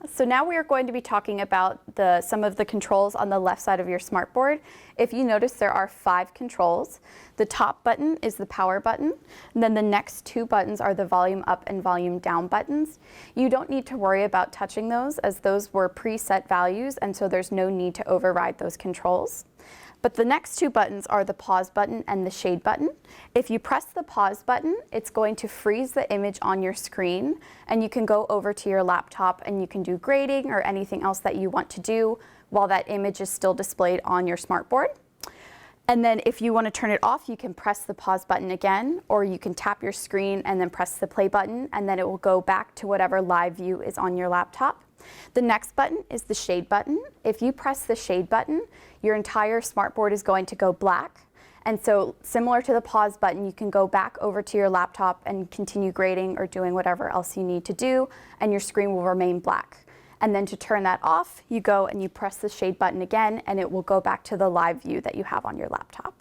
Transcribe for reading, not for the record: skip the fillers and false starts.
So now we are going to be talking about some of the controls on the left side of your smartboard. If you notice, there are 5 controls. The top button is the power button, and then the next 2 buttons are the volume up and volume down buttons. You don't need to worry about touching those, as those were preset values, and so there's no need to override those controls. But the next 2 buttons are the pause button and the shade button. If you press the pause button, it's going to freeze the image on your screen, and you can go over to your laptop and you can do grading or anything else that you want to do while that image is still displayed on your smartboard. And then if you want to turn it off, you can press the pause button again, or you can tap your screen and then press the play button, and then it will go back to whatever live view is on your laptop. The next button is the shade button. If you press the shade button, your entire smartboard is going to go black. And so similar to the pause button, you can go back over to your laptop and continue grading or doing whatever else you need to do, and your screen will remain black. And then to turn that off, you go and you press the shade button again, and it will go back to the live view that you have on your laptop.